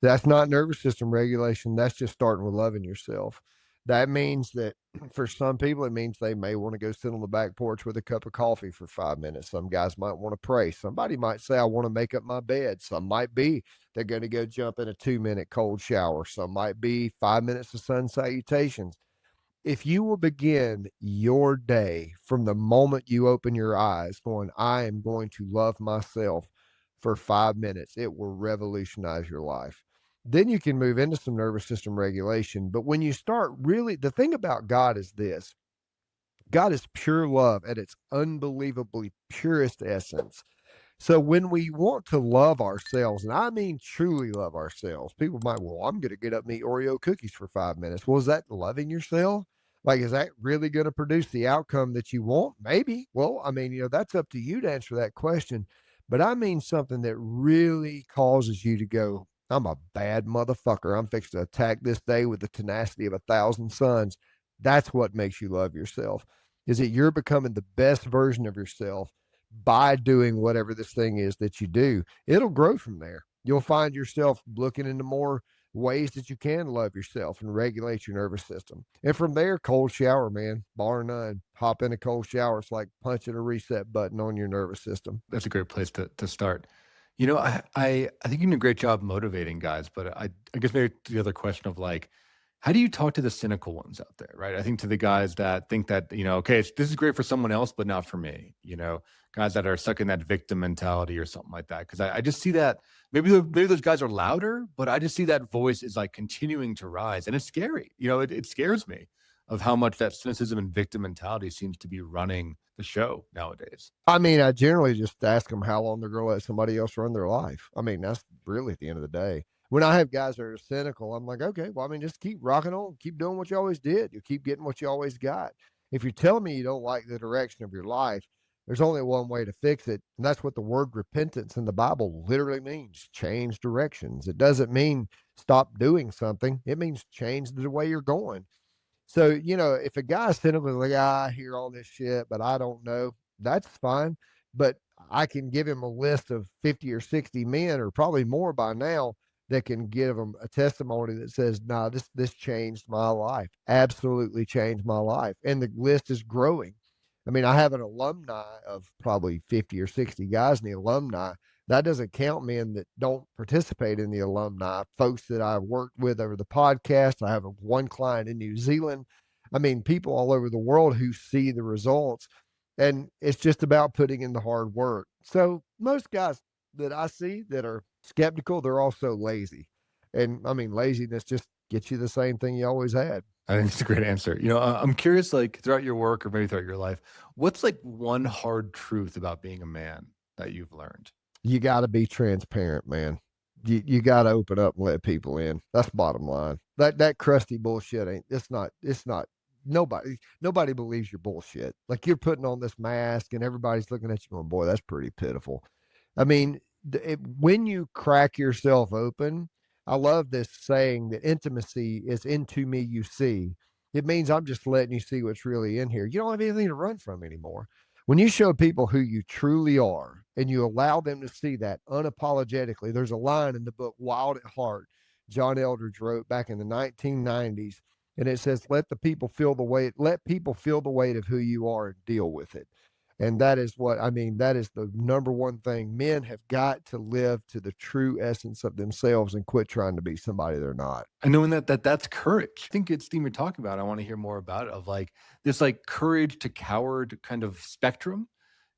That's not nervous system regulation. That's just starting with loving yourself. That means that for some people, it means they may want to go sit on the back porch with a cup of coffee for 5 minutes. Some guys might want to pray. Somebody might say, I want to make up my bed. Some might be, they're going to go jump in a 2-minute cold shower. Some might be 5 minutes of sun salutations. If you will begin your day from the moment you open your eyes going, I am going to love myself for 5 minutes, it will revolutionize your life. Then you can move into some nervous system regulation. But when you start really, the thing about God is this: God is pure love at its unbelievably purest essence. So when we want to love ourselves, and I mean truly love ourselves, people might, well, I'm going to get up and eat Oreo cookies for 5 minutes. Well, is that loving yourself? Like, is that really going to produce the outcome that you want? Maybe. Well, I mean, that's up to you to answer that question. But I mean something that really causes you to go, I'm a bad motherfucker. I'm fixing to attack this day with the tenacity of 1,000 suns. That's what makes you love yourself, is that you're becoming the best version of yourself by doing whatever this thing is that you do. It'll grow from there. You'll find yourself looking into more ways that you can love yourself and regulate your nervous system. And from there, cold shower, man, bar none. Hop in a cold shower. It's like punching a reset button on your nervous system. That's a great place to start. I think you do a great job motivating guys, but I guess maybe the other question of like, How do you talk to the cynical ones out there, right? I think to the guys that think that, okay, this is great for someone else, but not for me, guys that are stuck in that victim mentality or something like that. Cause I just see that maybe those guys are louder, but I just see that voice is like continuing to rise and it's scary. It scares me of how much that cynicism and victim mentality seems to be running the show nowadays. I mean, I generally just ask them how long they're going to let somebody else run their life. I mean, that's really at the end of the day. When I have guys that are cynical, I'm like, okay, well, I mean, just keep rocking on, keep doing what you always did. You keep getting what you always got. If you're telling me you don't like the direction of your life, there's only one way to fix it. And that's what the word repentance in the Bible literally means: change directions. It doesn't mean stop doing something, it means change the way you're going. So, if a guy's cynical, like, I hear all this shit, but I don't know, that's fine. But I can give him a list of 50 or 60 men, or probably more by now, that can give him a testimony that says, nah, this changed my life, absolutely changed my life. And the list is growing. I mean, I have an alumni of probably 50 or 60 guys in the alumni. That doesn't count men that don't participate in the alumni, folks that I've worked with over the podcast. I have one client in New Zealand. I mean, people all over the world who see the results, and it's just about putting in the hard work. So most guys that I see that are skeptical, they're also lazy. And I mean, laziness just gets you the same thing you always had. I think it's a great answer. I'm curious, like throughout your work or maybe throughout your life, what's like one hard truth about being a man that you've learned? You got to be transparent, man. You got to open up and let people in. That's bottom line. That crusty bullshit it's not nobody believes your bullshit. Like, you're putting on this mask and everybody's looking at you going, boy, that's pretty pitiful. I mean, when you crack yourself open, I love this saying that intimacy is into me you see. It means I'm just letting you see what's really in here. You don't have anything to run from anymore. When you show people who you truly are and you allow them to see that unapologetically, there's a line in the book Wild at Heart, John Eldridge wrote back in the 1990s, and it says, let people feel the weight of who you are and deal with it. And that is that is the number one thing. Men have got to live to the true essence of themselves and quit trying to be somebody they're not. I know that's courage. I think it's the theme you're talking about. I want to hear more about it, of like this like courage to coward kind of spectrum.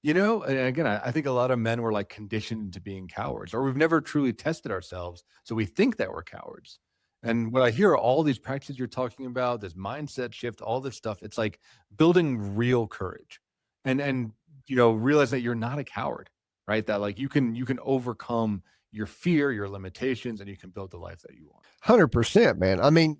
And again, I think a lot of men were like conditioned into being cowards, or we've never truly tested ourselves. So we think that we're cowards. And what I hear, all these practices you're talking about, this mindset shift, all this stuff, it's like building real courage and realize that you're not a coward, right? That like you can overcome your fear, your limitations, and you can build the life that you want. 100%, man. I mean,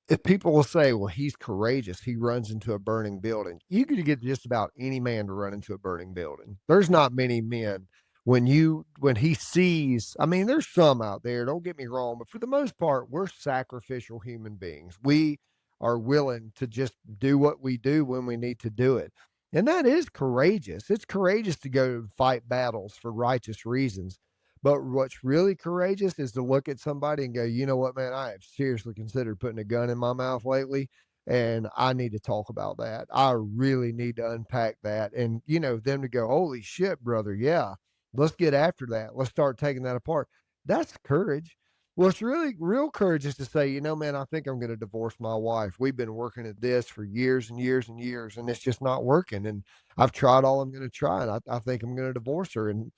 if people will say, well, he's courageous, he runs into a burning building, you could get just about any man to run into a burning building. There's not many men when he sees, I mean, there's some out there, don't get me wrong, but for the most part, we're sacrificial human beings. We are willing to just do what we do when we need to do it. And that is courageous. It's courageous to go fight battles for righteous reasons. But what's really courageous is to look at somebody and go, you know what, man, I have seriously considered putting a gun in my mouth lately, and I need to talk about that. I really need to unpack that. And, them to go, holy shit, brother. Yeah, let's get after that. Let's start taking that apart. That's courage. What's really real courage is to say, man, I think I'm going to divorce my wife. We've been working at this for years and years and years, and it's just not working. And I've tried all I'm going to try, and I think I'm going to divorce her. And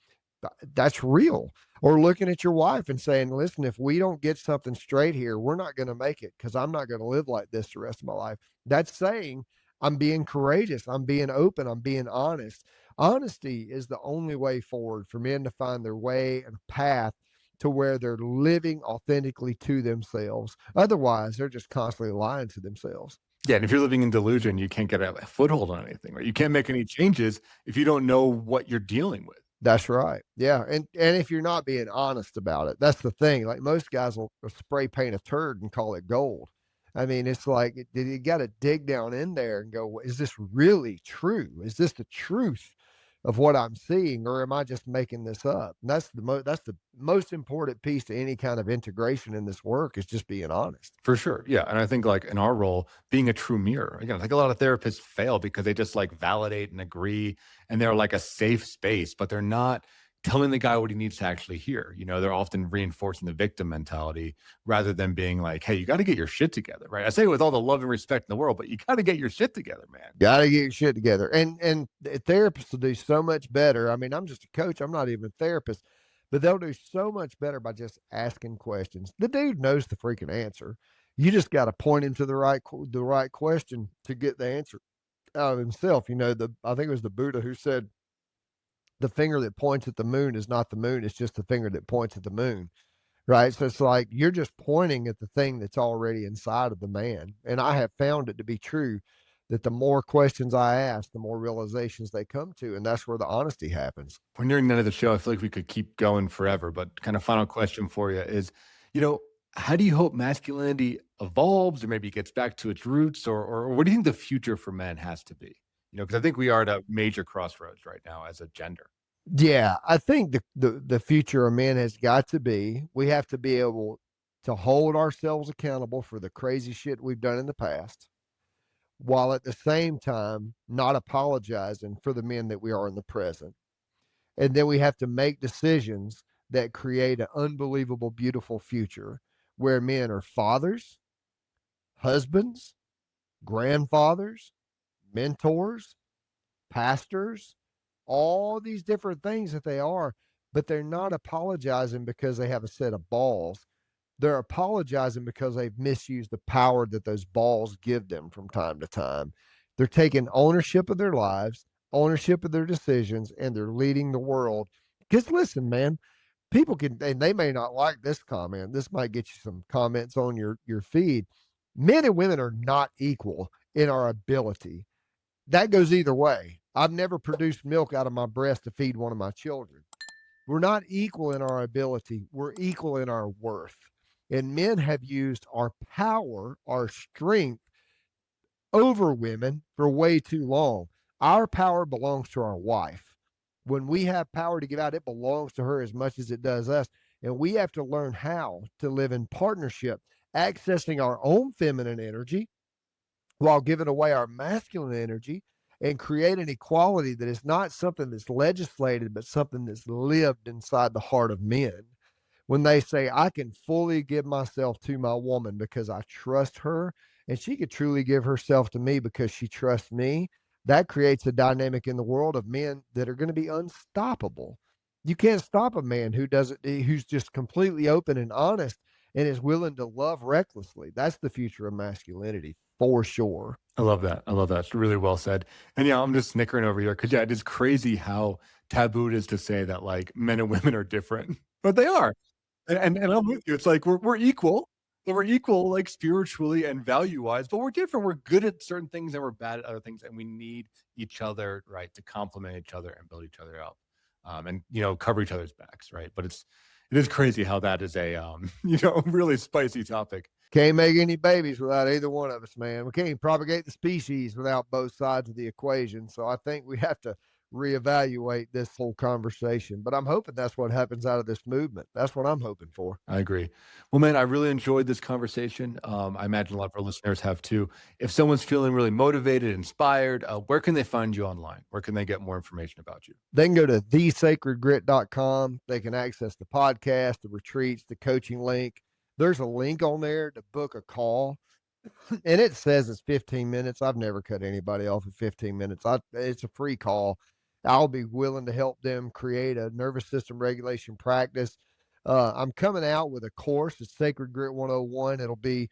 that's real. Or looking at your wife and saying, listen, if we don't get something straight here, we're not going to make it, because I'm not going to live like this the rest of my life. That's saying I'm being courageous. I'm being open. I'm being honest. Honesty is the only way forward for men to find their way and path to where they're living authentically to themselves. Otherwise, they're just constantly lying to themselves. Yeah, and if you're living in delusion, you can't get a foothold on anything, right? You can't make any changes if you don't know what you're dealing with. That's right. Yeah. And if you're not being honest about it, that's the thing. Like, most guys will spray paint a turd and call it gold. I mean, it's like, you got to dig down in there and go, is this really true? Is this the truth of what I'm seeing, or am I just making this up? And that's the most important piece to any kind of integration in this work, is just being honest. For sure. Yeah. And I think like in our role, being a true mirror, again, I think a lot of therapists fail because they just like validate and agree, and they're like a safe space, but they're not telling the guy what he needs to actually hear. They're often reinforcing the victim mentality rather than being like, hey, you got to get your shit together, right? I say it with all the love and respect in the world, but you got to get your shit together, man. Gotta get your shit together. And therapists will do so much better. I mean, I'm just a coach. I'm not even a therapist, but they'll do so much better by just asking questions. The dude knows the freaking answer. You just got to point him to the right question to get the answer out of himself. I think it was the Buddha who said the finger that points at the moon is not the moon. It's just the finger that points at the moon. Right. So it's like you're just pointing at the thing that's already inside of the man. And I have found it to be true that the more questions I ask, the more realizations they come to. And that's where the honesty happens. We're nearing the end of the show. I feel like we could keep going forever, but kind of final question for you is, how do you hope masculinity evolves or maybe gets back to its roots, or what do you think the future for men has to be? Because I think we are at a major crossroads right now as a gender. Yeah, I think the future of men has got to be, we have to be able to hold ourselves accountable for the crazy shit we've done in the past, while at the same time not apologizing for the men that we are in the present. And then we have to make decisions that create an unbelievable, beautiful future where men are fathers, husbands, grandfathers, mentors, pastors, all these different things that they are, but they're not apologizing because they have a set of balls. They're apologizing because they've misused the power that those balls give them from time to time. They're taking ownership of their lives, ownership of their decisions, and they're leading the world. Because listen, man, people can, and they may not like this comment. This might get you some comments on your feed. Men and women are not equal in our ability. That goes either way. I've never produced milk out of my breast to feed one of my children. We're not equal in our ability. We're equal in our worth. And men have used our power, our strength over women for way too long. Our power belongs to our wife. When we have power to give out, it belongs to her as much as it does us. And we have to learn how to live in partnership, accessing our own feminine energy while giving away our masculine energy, and create an equality that is not something that's legislated, but something that's lived inside the heart of men. When they say, I can fully give myself to my woman because I trust her, and she could truly give herself to me because she trusts me, that creates a dynamic in the world of men that are going to be unstoppable. You can't stop a man who's just completely open and honest and is willing to love recklessly. That's the future of masculinity for sure. I love that. I love that. It's really well said. And yeah, I'm just snickering over here because it is crazy how taboo it is to say that like men and women are different, but they are. And I'm with you. It's like we're equal. And we're equal, like spiritually and value wise, but we're different. We're good at certain things and we're bad at other things, and we need each other, right, to complement each other and build each other up, and cover each other's backs, right. But it is crazy how that is a really spicy topic. Can't make any babies without either one of us, man. We can't propagate the species without both sides of the equation. So I think we have to reevaluate this whole conversation. But I'm hoping that's what happens out of this movement. That's what I'm hoping for. I agree. Well, man, I really enjoyed this conversation. I imagine a lot of our listeners have too. If someone's feeling really motivated, inspired, where can they find you online? Where can they get more information about you? They can go to thesacredgrit.com. They can access the podcast, the retreats, the coaching link. There's a link on there to book a call, and it says it's 15 minutes. I've never cut anybody off at 15 minutes. It's a free call. I'll be willing to help them create a nervous system regulation practice. I'm coming out with a course. It's Sacred Grit 101. It'll be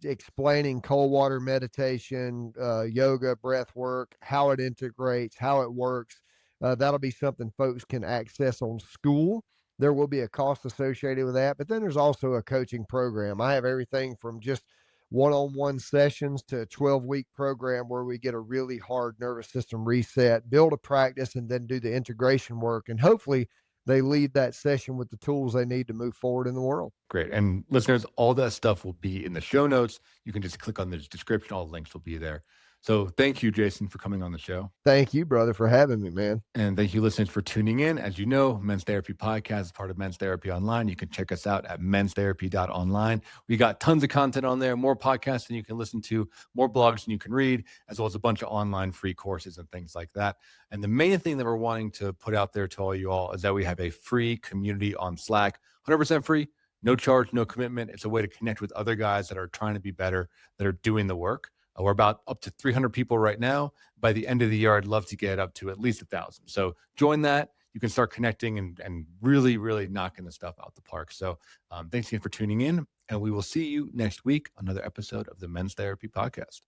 explaining cold water meditation, yoga, breath work, how it integrates, how it works. That'll be something folks can access on school. There will be a cost associated with that, but then there's also a coaching program. I have everything from just one-on-one sessions to a 12-week program where we get a really hard nervous system reset, build a practice, and then do the integration work. And hopefully they lead that session with the tools they need to move forward in the world. Great. And listeners, all that stuff will be in the show notes. You can just click on the description. All the links will be there. So thank you, Jason, for coming on the show. Thank you, brother, for having me, man. And thank you, listeners, for tuning in. As you know, Men's Therapy Podcast is part of Men's Therapy Online. You can check us out at menstherapy.online. We got tons of content on there, more podcasts than you can listen to, more blogs than you can read, as well as a bunch of online free courses and things like that. And the main thing that we're wanting to put out there to all you all is that we have a free community on Slack, 100% free, no charge, no commitment. It's a way to connect with other guys that are trying to be better, that are doing the work. We're about up to 300 people right now. By the end of the year, I'd love to get up to at least 1,000. So join that. You can start connecting and really, really knocking the stuff out the park. So thanks again for tuning in. And we will see you next week on another episode of the Men's Therapy Podcast.